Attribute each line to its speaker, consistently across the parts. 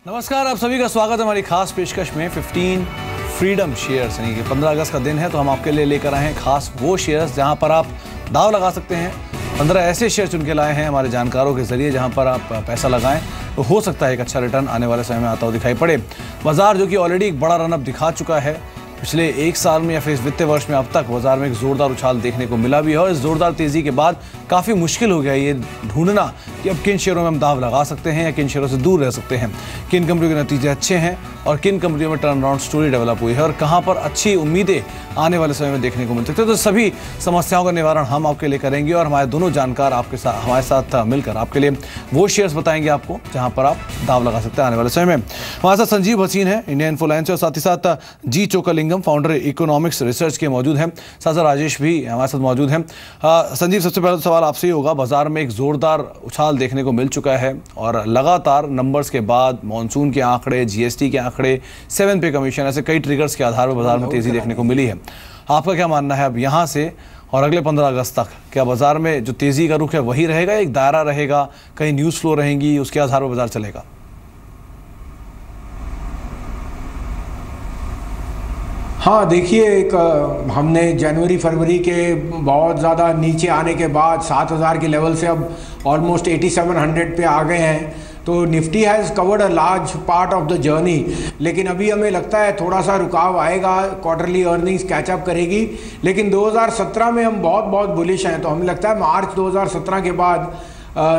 Speaker 1: नमस्कार, आप सभी का स्वागत है हमारी खास पेशकश में। 15 फ्रीडम शेयर्स यानी कि 15 अगस्त का दिन है तो हम आपके लिए लेकर आए हैं खास वो शेयर्स जहां पर आप दाव लगा सकते हैं। 15 ऐसे शेयर चुन के लाए हैं हमारे जानकारों के जरिए जहां पर आप पैसा लगाएं तो हो सकता है एक अच्छा रिटर्न आने वाले समय में आता हुआ दिखाई पड़े। बाजार जो कि ऑलरेडी एक बड़ा रनअप दिखा चुका है पिछले एक साल में या फिर इस वित्तीय वर्ष में, अब तक बाजार में एक जोरदार उछाल देखने को मिला भी है और इस जोरदार तेजी के बाद काफ़ी मुश्किल हो गया ये ढूंढना कि अब किन शेयरों में हम दाव लगा सकते हैं या किन शेयरों से दूर रह सकते हैं, किन कंपनियों के नतीजे अच्छे हैं और किन कंपनियों में टर्न अराउंड स्टोरी डेवलप हुई है और कहां पर अच्छी उम्मीदें आने वाले समय में देखने को मिल सकती है। तो सभी समस्याओं का निवारण हम आपके लिए करेंगे और हमारे दोनों जानकार हमारे साथ मिलकर आपके लिए वो शेयर्स बताएंगे आपको जहां पर आप दाव लगा सकते हैं आने वाले समय में। हमारे साथ संजीव हसीन है इंडिया इन्फोलाइन से और साथ ही साथ जी चोकलिंगम फाउंडर इकोनॉमिक्स रिसर्च के मौजूद हैं। साथ साथ राजेश भी हमारे साथ मौजूद हैं। संजीव, सबसे पहला सवाल आपसे ही होगा, बाजार में एक जोरदार उछाल देखने को मिल चुका है और लगातार नंबर्स के बाद मॉनसून के आंकड़े, जीएसटी के आंकड़े, 7 पे कमीशन, ऐसे कई ट्रिगर्स के आधार पर बाजार में तेजी देखने को मिली है। आपका क्या मानना है अब यहाँ से और अगले 15 अगस्त तक क्या बाजार में जो तेजी का रुख है वही रहेगा, एक दायरा रहेगा, कहीं न्यूज़ फ्लो रहेंगी, उसके आधार पर बाजार चलेगा?
Speaker 2: हाँ, देखिए, एक हमने जनवरी फरवरी के बहुत ज़्यादा नीचे आने के बाद 7000 के लेवल से अब ऑलमोस्ट 8700 पे आ गए हैं। तो Nifty has covered a large part of the journey, लेकिन अभी हमें लगता है थोड़ा सा रुकाव आएगा, क्वार्टरली अर्निंग्स कैचअप करेगी। लेकिन 2017 में हम बहुत बुलिश हैं, तो हमें लगता है मार्च 2017 के बाद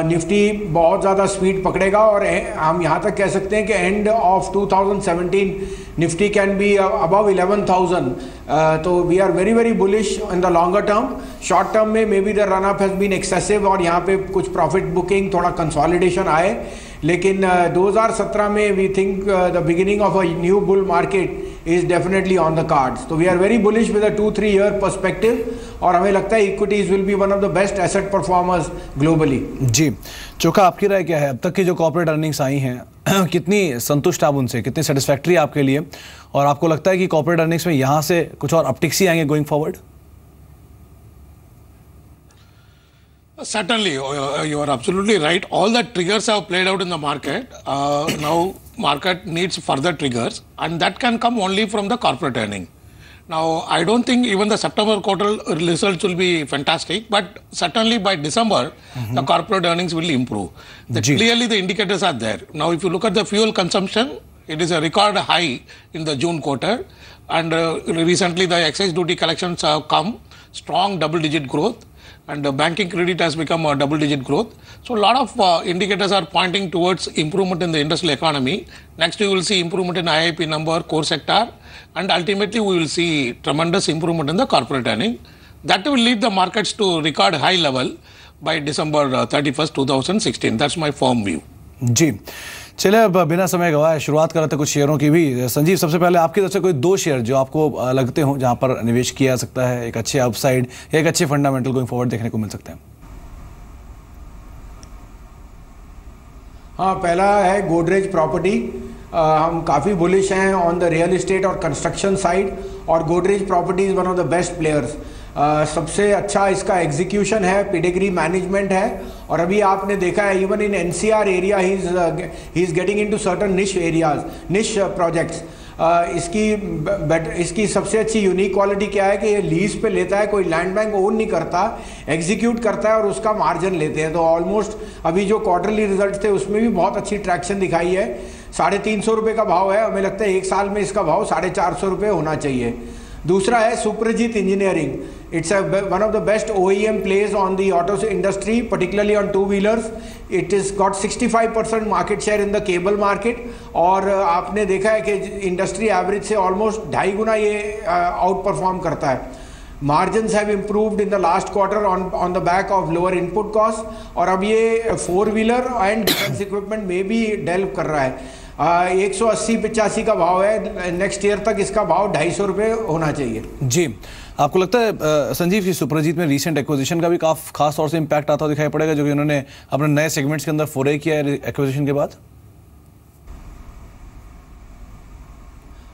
Speaker 2: निफ्टी बहुत ज़्यादा स्पीड पकड़ेगा और हम यहाँ तक कह सकते हैं कि end of 2017 Nifty can be above 11,000। तो we are very bullish in the longer term. Short term में may be the run up has been excessive और यहाँ पे कुछ प्रॉफिट बुकिंग, थोड़ा कंसोलिडेशन आए, लेकिन 2017 में we think the beginning of a new bull market is definitely on the cards. So we are very bullish with a 2-3 year perspective और हमें लगता है equities will be one of the best asset performers globally.
Speaker 1: जी चोखा, आपकी राय क्या है? अब तक की जो कॉर्पोरेट अर्निंग्स आई हैं कितनी संतुष्ट आप उनसे, कितनी सेटिस्फैक्ट्री आपके लिए, और आपको लगता है कि कॉर्पोरेट अर्निंग्स में यहाँ से कुछ और अपटिक्स ही आएंगे going forward?
Speaker 3: Certainly, you are absolutely right. All the triggers have played out in the market. Now, market needs further triggers, and that can come only from the corporate earning. Now, I don't think even the September quarter results will be fantastic, but certainly by December, the corporate earnings will improve. Clearly, the indicators are there. Now, if you look at the fuel consumption, it is a record high in the June quarter, and recently the excise duty collections have come, strong double-digit growth. And banking credit has become a double-digit growth. So a lot of indicators are pointing towards improvement in the industrial economy. Next, we will see improvement in IIP number, core sector, and ultimately we will see tremendous improvement in the corporate earning. That will lead the markets to record high level by December 31st, 2016. That's my firm view.
Speaker 1: जी चलिए, अब बिना समय गवाए शुरुआत कर रहे थे कुछ शेयरों की भी। संजीव, सबसे पहले आपकी तरफ से कोई 2 शेयर जो आपको लगते हो जहां पर निवेश किया जा सकता है, एक अच्छे अपसाइड या एक अच्छे फंडामेंटल गोइंग फॉरवर्ड देखने को मिल सकते हैं?
Speaker 2: हाँ, पहला है गोदरेज प्रॉपर्टी। हम काफ़ी बुलिश हैं ऑन द रियल इस्टेट और कंस्ट्रक्शन साइड, और Godrej property is one of the best players. सबसे अच्छा इसका एग्जीक्यूशन है, पेडिग्री मैनेजमेंट है, और अभी आपने देखा है even in NCR area he is getting into certain निश एरियाज, निश प्रोजेक्ट्स। इसकी सबसे अच्छी यूनिक क्वालिटी क्या है कि ये लीज पे लेता है, कोई लैंड बैंक ओन नहीं करता, एग्जीक्यूट करता है और उसका मार्जिन लेते हैं। तो ऑलमोस्ट अभी जो क्वार्टरली रिजल्ट थे उसमें भी बहुत अच्छी ट्रैक्शन दिखाई है। 350 रुपये का भाव है, हमें लगता है 1 साल में इसका भाव 450 रुपये होना चाहिए। दूसरा है Suprajit engineering. It's one of the best OEM plays on the auto industry, particularly on 2-व्हीलर्स। It is got 65% market share in the cable market, और आपने देखा है कि इंडस्ट्री एवरेज से ऑलमोस्ट 2.5 गुना ये आउट परफॉर्म करता है। Margins have improved in the last quarter on the back of lower input cost, और अब ये 4-व्हीलर एंड डिफेंस इक्विपमेंट में भी डेवलप कर रहा है। 180-85 का भाव है, नेक्स्ट ईयर तक इसका भाव 250 रुपये होना चाहिए।
Speaker 1: जी, आपको लगता है संजीव की सुप्रजीत में रीसेंट एक्विजिशन का भी खास तौर से इम्पैक्ट आता दिखाई पड़ेगा, जो कि उन्होंने अपने नए सेगमेंट्स के अंदर फोरे किया है एक्विजिशन के बाद?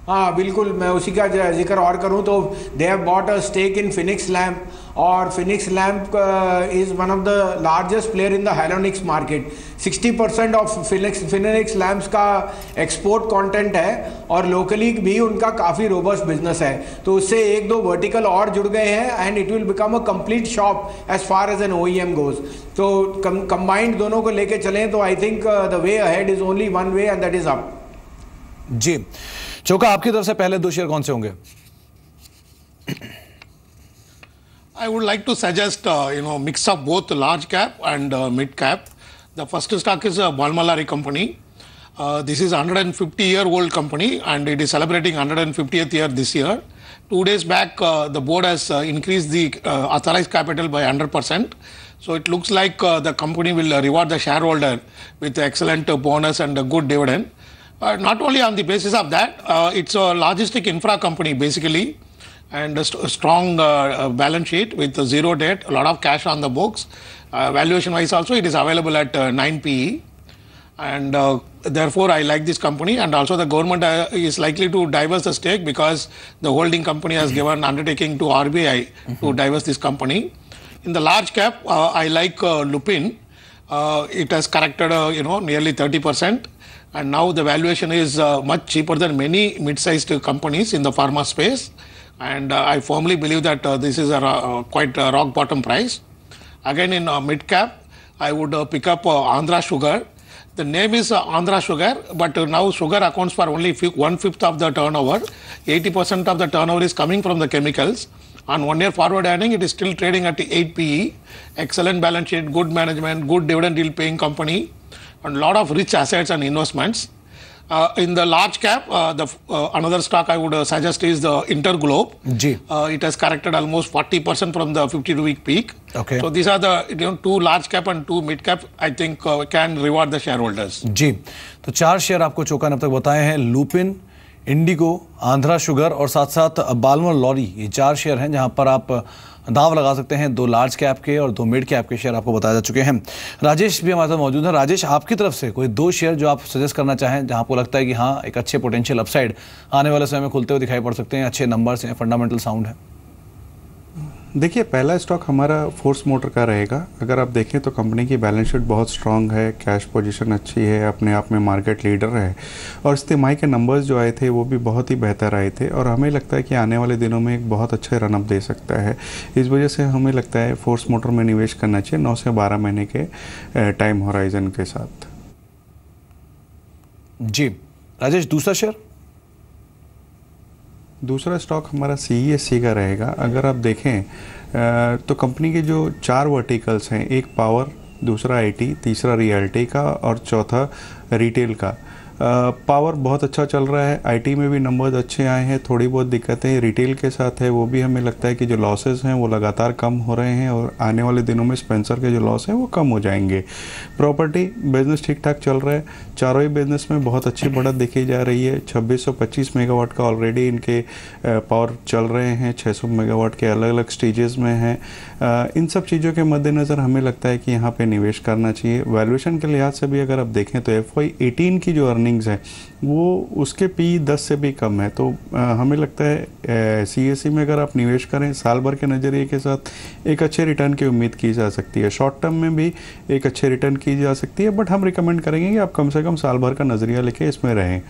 Speaker 2: हाँ बिल्कुल, मैं उसी का जिक्र और करूँ तो they have bought a stake in Phoenix lamp, और Phoenix lamp is one of the largest player in the Halonix market. 60% ऑफ फिनिक्स लैम्प्स का एक्सपोर्ट कंटेंट है और लोकली भी उनका काफ़ी रोबस्ट बिजनेस है। तो उससे एक दो वर्टिकल और जुड़ गए हैं and it will become a complete shop as far as an OEM goes. तो कंबाइंड दोनों को लेके चलें तो I think the way ahead is only one way and that is up.
Speaker 1: G Chokka, आपकी तरफ से पहले 2 शेयर कौन से होंगे?
Speaker 3: I would like to suggest, mix of both large cap and mid cap. The first stock is Balmalari company. This is a 150-year-old company and it is celebrating 150th year this year. 2 days back, the board has increased the authorized capital by 100%. So it looks like the company will reward the shareholder with excellent bonus and a good dividend. Not only on the basis of that, it's a logistic infra company basically, and a strong balance sheet with 0 debt, a lot of cash on the books. Valuation wise also it is available at 9 PE, and therefore I like this company. And also the government is likely to divest the stake because the holding company has given undertaking to RBI to divest this company. In the large cap, I like Lupin. It has corrected nearly 30%. And now the valuation is much cheaper than many mid-sized companies in the pharma space. And I firmly believe that this is quite a rock bottom price. Again, in mid-cap, I would pick up Andhra Sugar. The name is Andhra Sugar, but now sugar accounts for only 1/5 of the turnover. 80% of the turnover is coming from the chemicals. On 1 year forward earning, it is still trading at 8 PE. Excellent balance sheet, good management, good dividend yield paying company, and a lot of rich assets and investments. In the large cap, another stock I would suggest is the Interglobe. It has corrected almost 40% from the 52-week peak.
Speaker 1: Okay.
Speaker 3: So these are the 2 large cap and 2 mid cap. I think can reward the shareholders.
Speaker 1: जी, तो 4 share आपको चोका ने अब तक बताए हैं, lupin, Indigo, Andhra sugar और साथ साथ बालमर लॉरी। ये 4 शेयर हैं जहां पर आप दाव लगा सकते हैं। 2 लार्ज कैप के और 2 मिड कैप के शेयर आपको बताए जा चुके हैं। राजेश भी हमारे साथ मौजूद हैं। राजेश, आपकी तरफ से कोई 2 शेयर जो आप सजेस्ट करना चाहें जहां आपको लगता है कि हाँ, एक अच्छे पोटेंशियल अपसाइड आने वाले समय में खुलते हुए दिखाई पड़ सकते हैं, अच्छे नंबर्स हैं, फंडामेंटल साउंड है?
Speaker 4: देखिए, पहला स्टॉक हमारा फोर्स मोटर का रहेगा। अगर आप देखें तो कंपनी की बैलेंस शीट बहुत स्ट्रांग है, कैश पोजीशन अच्छी है, अपने आप में मार्केट लीडर है और इस तिमाही के नंबर्स जो आए थे वो भी बहुत ही बेहतर आए थे और हमें लगता है कि आने वाले दिनों में एक बहुत अच्छे रनअप दे सकता है। इस वजह से हमें लगता है फोर्स मोटर में निवेश करना चाहिए 9 से 12 महीने के टाइम होराइजन के साथ।
Speaker 1: जी राजेश, दूसरा शेयर?
Speaker 4: दूसरा स्टॉक हमारा CESC का रहेगा। अगर आप देखें तो कंपनी के जो 4 वर्टिकल्स हैं, एक पावर, दूसरा IT, तीसरा रियल्टी का और चौथा रिटेल का। पावर बहुत अच्छा चल रहा है, IT में भी नंबर्स अच्छे आए हैं, थोड़ी बहुत दिक्कतें रिटेल के साथ है, वो भी हमें लगता है कि जो लॉसेस हैं वो लगातार कम हो रहे हैं और आने वाले दिनों में स्पेंसर के जो लॉस हैं वो कम हो जाएंगे। प्रॉपर्टी बिजनेस ठीक ठाक चल रहा है, चारों ही बिजनेस में बहुत अच्छी बढ़त दिखी जा रही है। 2625 मेगावाट का ऑलरेडी इनके पावर चल रहे हैं, 600 मेगावाट के अलग अलग स्टेजेस में हैं। इन सब चीज़ों के मद्देनज़र हमें लगता है कि यहाँ पे निवेश करना चाहिए। वैल्यूएशन के लिहाज से भी अगर आप देखें तो FY18 की जो अर्निंग्स है वो उसके PE 10 से भी कम है। तो हमें लगता है CESC में अगर आप निवेश करें साल भर के नज़रिए के साथ एक अच्छे रिटर्न की उम्मीद की जा सकती है। शॉर्ट टर्म में भी एक अच्छे रिटर्न की जा सकती है, बट हम रिकमेंड करेंगे कि आप कम से कम साल भर का नज़रिया लेके इसमें रहें।